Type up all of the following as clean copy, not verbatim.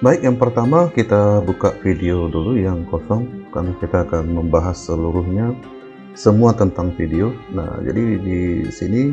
Baik, yang pertama kita buka video dulu yang kosong karena kita akan membahas seluruhnya semua tentang video. Nah, jadi di sini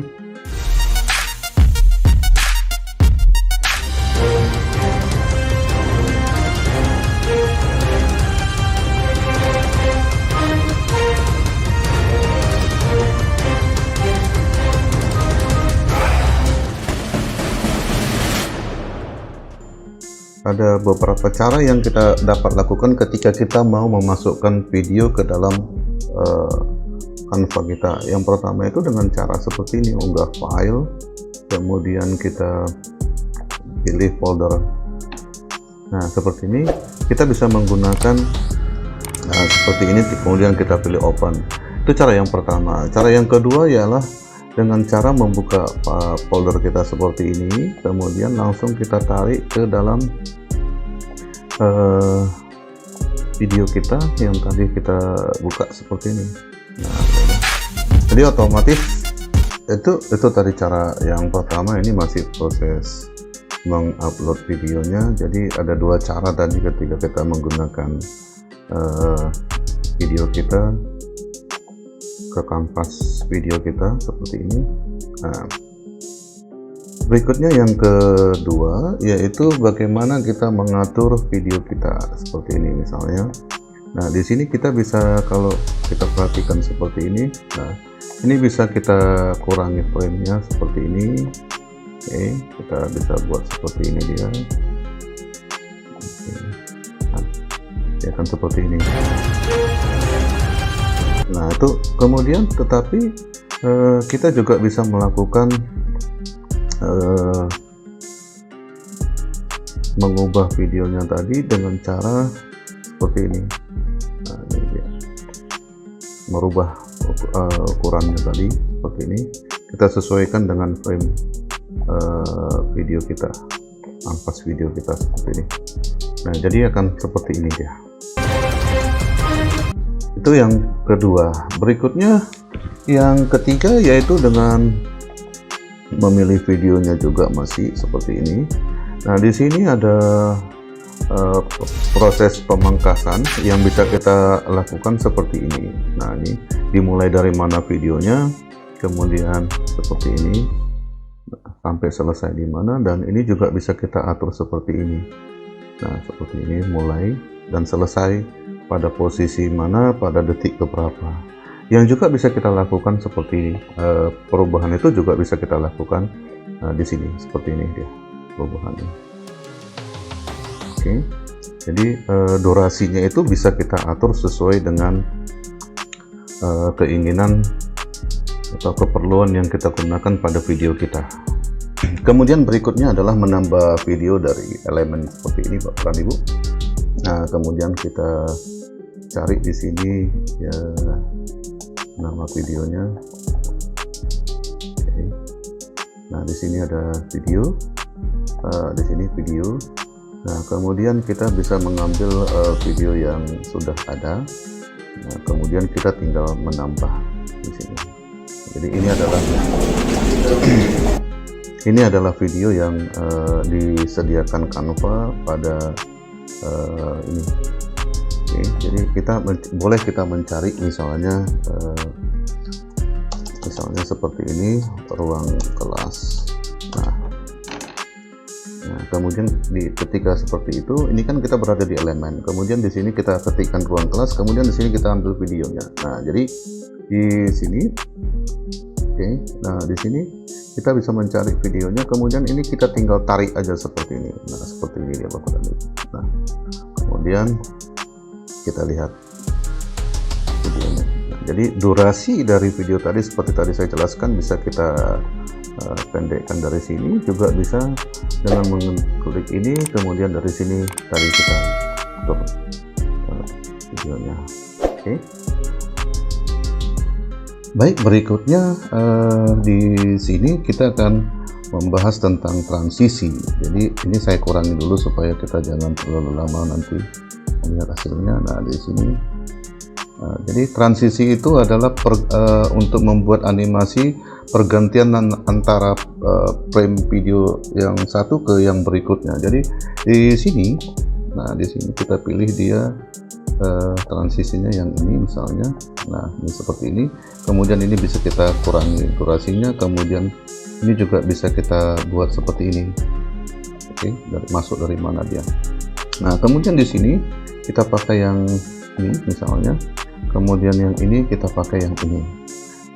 ada beberapa cara yang kita dapat lakukan ketika kita mau memasukkan video ke dalam Canva kita. Yang pertama itu dengan cara seperti ini, unggah file, kemudian kita pilih folder. Nah, seperti ini kita bisa menggunakan seperti ini, kemudian kita pilih open. Itu cara yang pertama. Cara yang kedua ialah dengan cara membuka folder kita seperti ini, kemudian langsung kita tarik ke dalam video kita yang tadi kita buka seperti ini. Nah, jadi otomatis itu tadi cara yang pertama. Ini masih proses mengupload videonya. Jadi ada dua cara tadi ketika kita menggunakan video kita ke kanvas video kita seperti ini. Nah, berikutnya yang kedua yaitu bagaimana kita mengatur video kita seperti ini misalnya. Nah, di sini kita bisa, kalau kita perhatikan seperti ini, nah ini bisa kita kurangi framenya seperti ini. Oke, kita bisa buat seperti ini dia. Oke. Nah, ya kan seperti ini. Nah, itu kemudian tetapi kita juga bisa melakukan mengubah videonya tadi dengan cara seperti ini. Nah, ini dia. Merubah ukurannya tadi seperti ini, kita sesuaikan dengan frame video kita, kanvas video kita seperti ini. Nah, jadi akan seperti ini dia. Itu yang kedua. Berikutnya yang ketiga yaitu dengan memilih videonya juga masih seperti ini. Nah, di sini ada proses pemangkasan yang bisa kita lakukan seperti ini. Nah, ini dimulai dari mana videonya, kemudian seperti ini sampai selesai di mana, dan ini juga bisa kita atur seperti ini. Nah, seperti ini mulai dan selesai pada posisi mana, pada detik keberapa. Yang juga bisa kita lakukan seperti perubahan itu juga bisa kita lakukan di sini seperti ini dia perubahannya. Oke, jadi durasinya itu bisa kita atur sesuai dengan keinginan atau keperluan yang kita gunakan pada video kita. Kemudian berikutnya adalah menambah video dari elemen seperti ini, Bapak Ibu. Nah, kemudian kita cari di sini ya nama videonya. Oke. Nah, di sini ada video, di sini video. Nah, kemudian kita bisa mengambil video yang sudah ada. Nah, kemudian kita tinggal menambah di sini. Jadi ini adalah video yang disediakan Canva pada ini. Oke, jadi boleh kita mencari misalnya seperti ini, ruang kelas. Nah, kemudian ketika seperti itu, ini kan kita berada di elemen. Kemudian di sini kita ketikkan ruang kelas, kemudian di sini kita ambil videonya. Nah, jadi di sini, oke. Nah, di sini kita bisa mencari videonya. Kemudian ini kita tinggal tarik aja seperti ini. Nah, seperti ini dia Bapak Ibu. Nah, kemudian kita lihat videonya. Nah, jadi durasi dari video tadi seperti tadi saya jelaskan bisa kita pendekkan dari sini, juga bisa dengan mengklik ini, kemudian dari sini tadi kita atur videonya. Oke. Baik, berikutnya di sini kita akan membahas tentang transisi. Jadi ini saya kurangi dulu supaya kita jangan terlalu lama nanti melihat hasilnya. Nah, di sini jadi transisi itu adalah untuk membuat animasi pergantian antara frame video yang satu ke yang berikutnya. Jadi di sini, nah di sini kita pilih dia transisinya yang ini misalnya. Nah ini seperti ini, kemudian ini bisa kita kurangi durasinya, kemudian ini juga bisa kita buat seperti ini. Oke, masuk dari mana dia. Nah kemudian di sini kita pakai yang ini misalnya, kemudian yang ini kita pakai yang ini.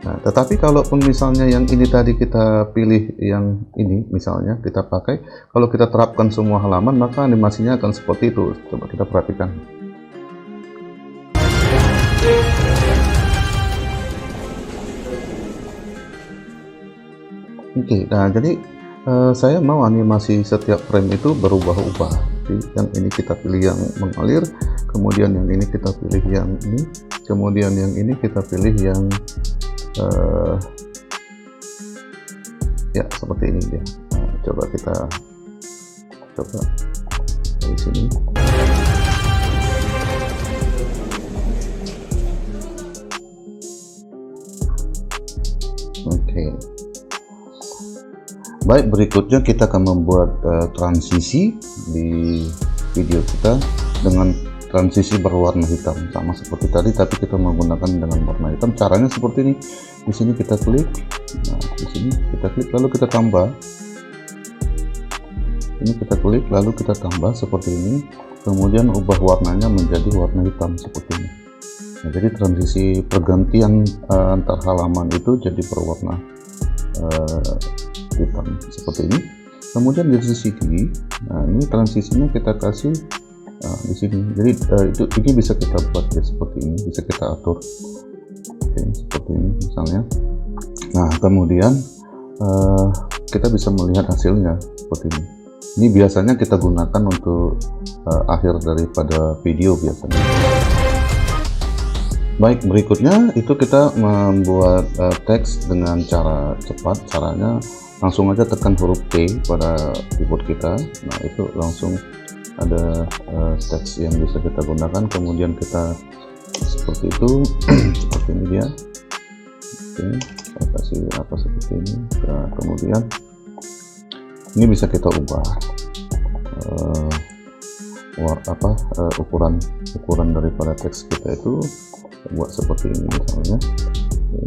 Nah tetapi kalaupun misalnya yang ini tadi kita pilih yang ini misalnya kita pakai, kalau kita terapkan semua halaman maka animasinya akan seperti itu. Coba kita perhatikan. Oke, nah jadi saya mau animasi setiap frame itu berubah-ubah. Yang ini kita pilih yang mengalir, kemudian yang ini kita pilih yang ini, kemudian yang ini kita pilih yang ya seperti ini dia. Nah, coba kita coba dari sini. Oke. Baik, berikutnya kita akan membuat transisi di video kita dengan transisi berwarna hitam, sama seperti tadi, tapi kita menggunakan dengan warna hitam. Caranya seperti ini. Di sini kita klik, nah di sini kita klik, lalu kita tambah. Ini kita klik, lalu kita tambah seperti ini. Kemudian ubah warnanya menjadi warna hitam seperti ini. Nah, jadi transisi pergantian antar halaman itu jadi berwarna hitam seperti ini. Kemudian di sini, nah ini transisinya kita kasih di sini. Jadi ini bisa kita buat ya seperti ini, bisa kita atur. Oke, seperti ini misalnya. Nah kemudian kita bisa melihat hasilnya seperti ini. Ini biasanya kita gunakan untuk akhir daripada video biasanya. Baik, berikutnya itu kita membuat teks dengan cara cepat. Caranya langsung aja tekan huruf T pada keyboard kita. Nah itu langsung ada teks yang bisa kita gunakan. Kemudian kita seperti itu seperti ini dia. Oke, saya kasih apa seperti ini. Nah, kemudian ini bisa kita ubah ukuran daripada teks kita itu, buat seperti ini misalnya. Oke.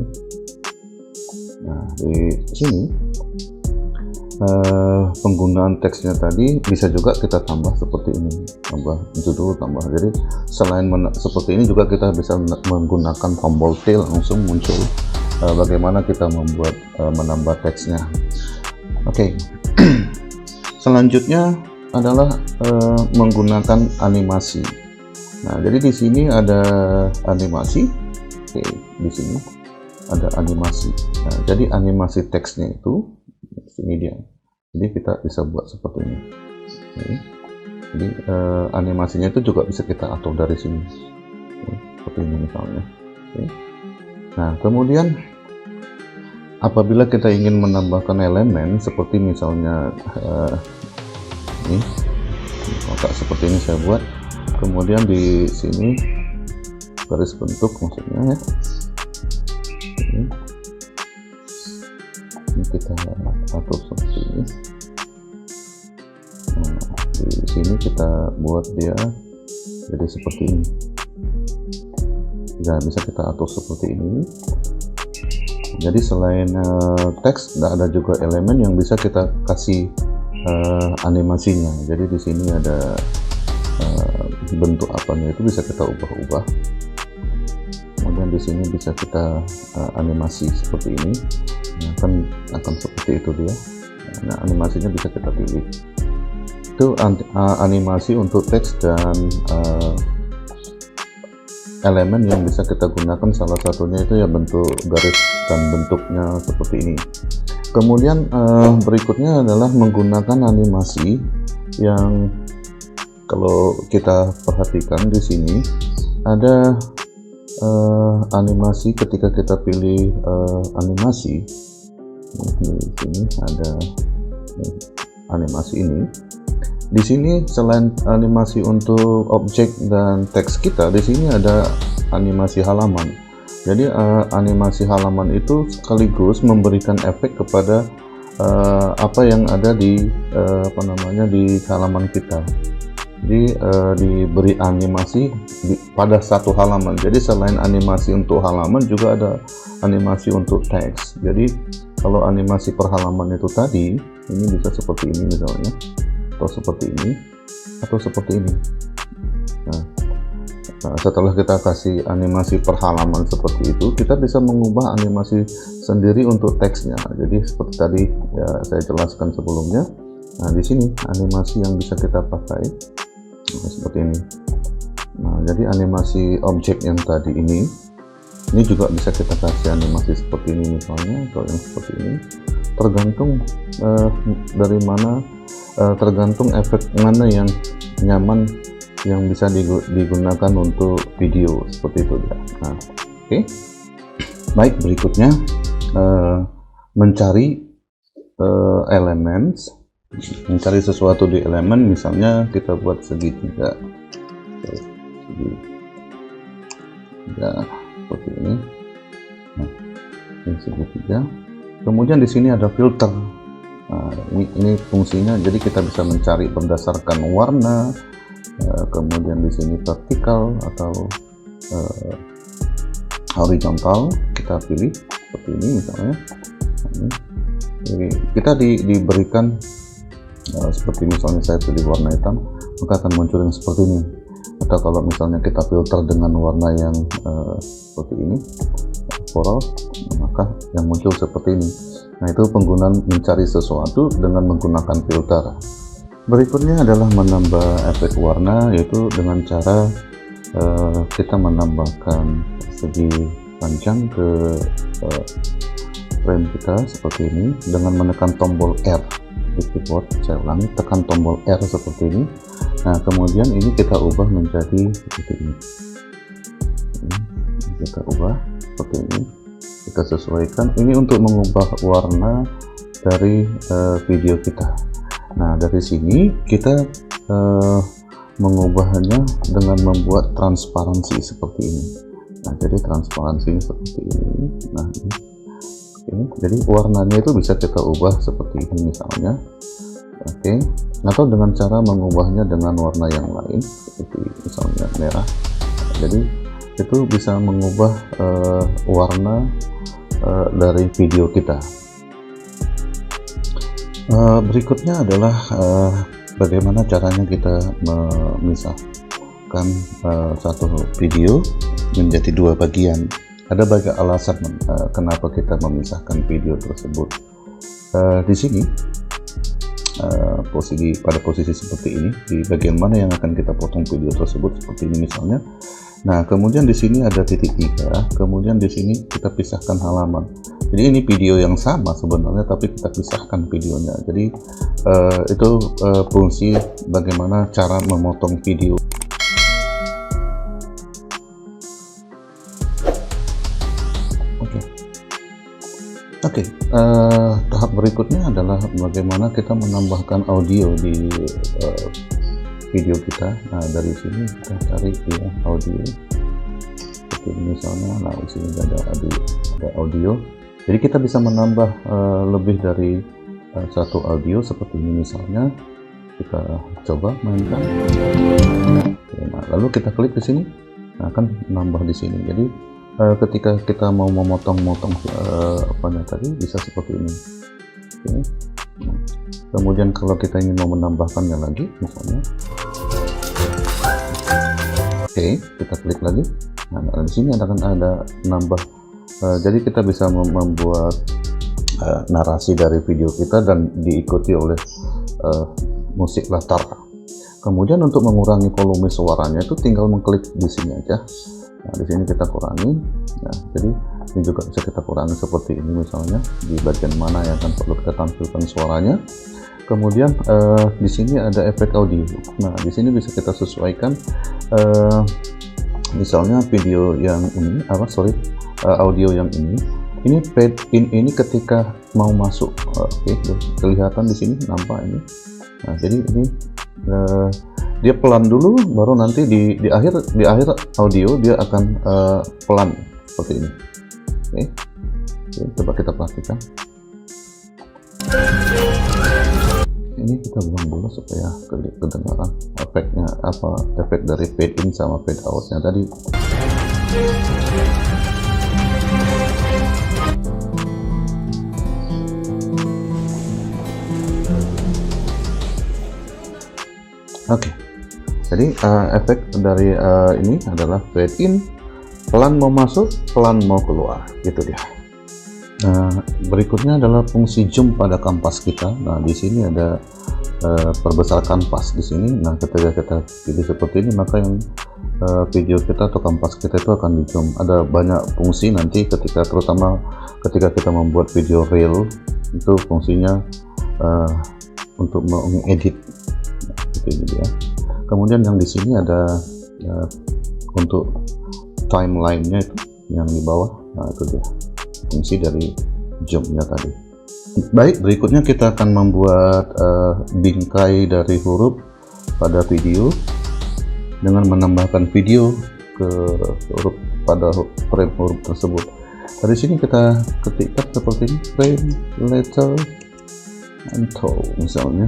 Nah di sini penggunaan teksnya tadi bisa juga kita tambah seperti ini, tambah judul, tambah. Jadi selain seperti ini juga kita bisa menggunakan tombol T, langsung muncul bagaimana kita membuat menambah teksnya. Oke. Selanjutnya adalah menggunakan animasi. Nah jadi di sini ada animasi. Oke, di sini ada animasi. Nah, jadi animasi teksnya itu ini dia. Jadi kita bisa buat seperti ini. Oke. Jadi animasinya itu juga bisa kita atur dari sini. Oke, seperti ini misalnya. Oke. Nah kemudian apabila kita ingin menambahkan elemen seperti misalnya ini, maka seperti ini saya buat. Kemudian di sini garis bentuk maksudnya ya. Ini kita atur seperti ini. Nah, di sini kita buat dia jadi seperti ini. Nah, bisa kita atur seperti ini. Jadi selain teks, ada juga elemen yang bisa kita kasih animasinya. Jadi di sini ada bentuk apanya itu bisa kita ubah-ubah. Kemudian di sini bisa kita animasi seperti ini. Nah, akan seperti itu dia. Nah, animasinya bisa kita pilih. Itu animasi untuk teks dan elemen yang bisa kita gunakan. Salah satunya itu ya bentuk garis dan bentuknya seperti ini. Kemudian berikutnya adalah menggunakan animasi yang kalau kita perhatikan di sini ada animasi ketika kita pilih animasi. Di sini ada animasi ini. Di sini selain animasi untuk objek dan teks kita, di sini ada animasi halaman. Jadi animasi halaman itu sekaligus memberikan efek kepada apa yang ada di di halaman kita. Jadi diberi animasi pada satu halaman. Jadi selain animasi untuk halaman juga ada animasi untuk teks. Jadi kalau animasi per halaman itu tadi, ini bisa seperti ini misalnya, atau seperti ini, atau seperti ini. Nah, setelah kita kasih animasi per halaman seperti itu, kita bisa mengubah animasi sendiri untuk teksnya. Jadi seperti tadi ya saya jelaskan sebelumnya. Nah, di sini animasi yang bisa kita pakai seperti ini. Nah, jadi animasi objek yang tadi ini juga bisa kita kasih animasi seperti ini misalnya, atau yang seperti ini. Tergantung dari mana, tergantung efek mana yang nyaman, yang bisa digunakan untuk video seperti itu ya. Nah, oke. Baik, berikutnya mencari elemen, mencari sesuatu di elemen. Misalnya kita buat segitiga, seperti ini. Nah, ini segitiga. Kemudian di sini ada filter. Nah, ini fungsinya. Jadi kita bisa mencari berdasarkan warna. Kemudian di sini vertikal atau horizontal, kita pilih seperti ini misalnya. Jadi kita diberikan seperti misalnya saya pilih warna hitam, maka akan muncul yang seperti ini. Atau kalau misalnya kita filter dengan warna yang seperti ini, coral, maka yang muncul seperti ini. Nah, itu penggunaan mencari sesuatu dengan menggunakan filter. Berikutnya adalah menambah efek warna, yaitu dengan cara kita menambahkan segi panjang ke frame kita seperti ini dengan menekan tombol R di keyboard. Saya ulangi, tekan tombol R seperti ini. Nah, kemudian ini kita ubah menjadi seperti ini. Kita ubah seperti ini. Kita sesuaikan. Ini untuk mengubah warna dari video kita. Nah, dari sini kita mengubahnya dengan membuat transparansi seperti ini. Nah, jadi transparansi seperti ini. Nah, ini. Jadi warnanya itu bisa kita ubah seperti ini misalnya. Oke. Atau dengan cara mengubahnya dengan warna yang lain seperti misalnya merah. Jadi itu bisa mengubah warna dari video kita. Berikutnya adalah bagaimana caranya kita memisahkan satu video menjadi dua bagian. Ada banyak alasan kenapa kita memisahkan video tersebut. Di sini pada posisi seperti ini, di bagian mana yang akan kita potong video tersebut seperti ini misalnya. Nah, kemudian di sini ada titik 3, kemudian di sini kita pisahkan halaman. Jadi ini video yang sama sebenarnya, tapi kita pisahkan videonya. Jadi itu fungsi bagaimana cara memotong video. Oke, tahap berikutnya adalah bagaimana kita menambahkan audio di video kita. Nah, dari sini kita cari ya, audio seperti ini misalnya. Nah, di sini ada audio. Jadi kita bisa menambah lebih dari satu audio seperti ini misalnya. Kita coba mainkan. Nah, lalu kita klik di sini, nah, akan nambah di sini. Jadi ketika kita mau memotong-motong tadi bisa seperti ini. Oke. Kemudian kalau kita ingin mau menambahkannya lagi misalnya, oke, kita klik lagi. Nah, di sini akan ada nambah. Jadi kita bisa membuat narasi dari video kita dan diikuti oleh musik latar. Kemudian untuk mengurangi volume suaranya itu tinggal mengklik di sini aja. Nah, di sini kita kurangi. Nah, jadi ini juga bisa kita kurangi seperti ini misalnya, di bagian mana yang akan perlu kita tampilkan suaranya. Kemudian di sini ada efek audio. Nah, di sini bisa kita sesuaikan. Misalnya video yang ini, audio yang ini fade in ini ketika mau masuk. Oke, kelihatan di sini, nampak ini. Nah, jadi ini dia pelan dulu, baru nanti di akhir audio dia akan pelan seperti ini. Oke, coba kita perhatikan. Ini kita ulang dulu supaya kedengaran efeknya, efek dari fade in sama fade outnya tadi. Oke, jadi efek dari ini adalah fade in, pelan mau masuk, pelan mau keluar, gitu dia. Nah, berikutnya adalah fungsi zoom pada kanvas kita. Nah, di sini ada perbesar kanvas di sini. Nah, ketika kita pilih seperti ini, maka yang video kita atau kanvas kita itu akan di zoom. Ada banyak fungsi nanti terutama ketika kita membuat video reel, itu fungsinya untuk mengedit. Ini dia. Kemudian yang di sini ada untuk timeline-nya itu yang di bawah. Nah, itu dia fungsi dari zoom-nya tadi. Baik, berikutnya kita akan membuat bingkai dari huruf pada video dengan menambahkan video ke huruf pada frame huruf tersebut. Dari sini kita ketikkan seperti ini, frame, letter, and toe misalnya.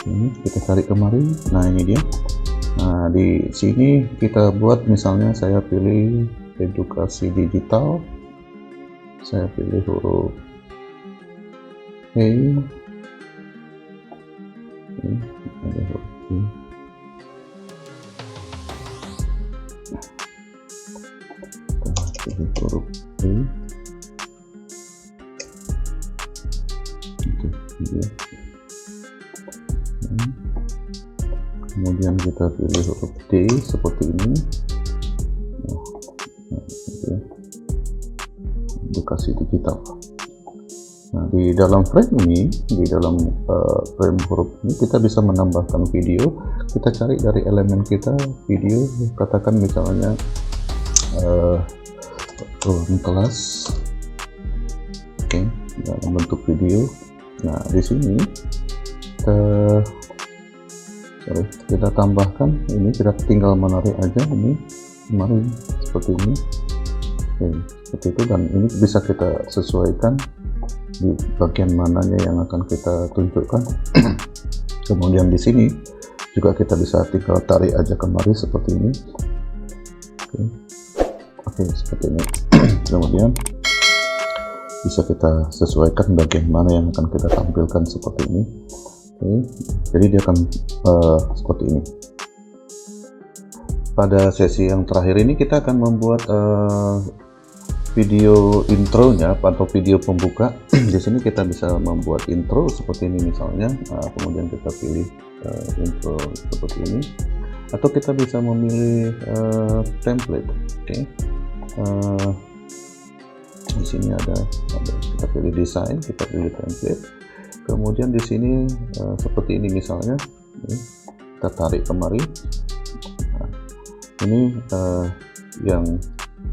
Ini kita cari kemari. Nah, ini dia. Nah, di sini kita buat, misalnya saya pilih edukasi digital, saya pilih huruf E, ada huruf E. Pilih huruf E. Oke, ini. Kemudian kita pilih huruf D seperti ini. Edukasi digital. Nah, di dalam frame ini, di dalam frame huruf ini kita bisa menambahkan video. Kita cari dari elemen kita video, katakan misalnya ruang kelas. Oke, dalam bentuk video. Nah, di sini kita tambahkan ini, kita tinggal menarik aja ini kemarin seperti ini. Oke, seperti itu, dan ini bisa kita sesuaikan di bagian mananya yang akan kita tunjukkan. Kemudian di sini juga kita bisa tinggal tarik aja kemari seperti ini. Oke, seperti ini. Kemudian bisa kita sesuaikan bagian mana yang akan kita tampilkan seperti ini. Oke, jadi dia akan seperti ini. Pada sesi yang terakhir ini kita akan membuat video intronya atau video pembuka. Di sini kita bisa membuat intro seperti ini misalnya. Nah, kemudian kita pilih intro seperti ini, atau kita bisa memilih template. Oke, di sini ada kita pilih desain, kita pilih template. Kemudian di sini seperti ini misalnya, kita tarik kemari. Nah, ini yang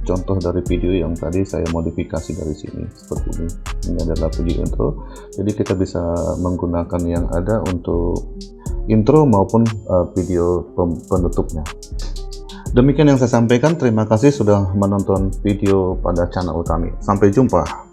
contoh dari video yang tadi saya modifikasi dari sini seperti ini. Ini adalah video intro, jadi kita bisa menggunakan yang ada untuk intro maupun video penutupnya. Demikian yang saya sampaikan. Terima kasih sudah menonton video pada channel kami. Sampai jumpa.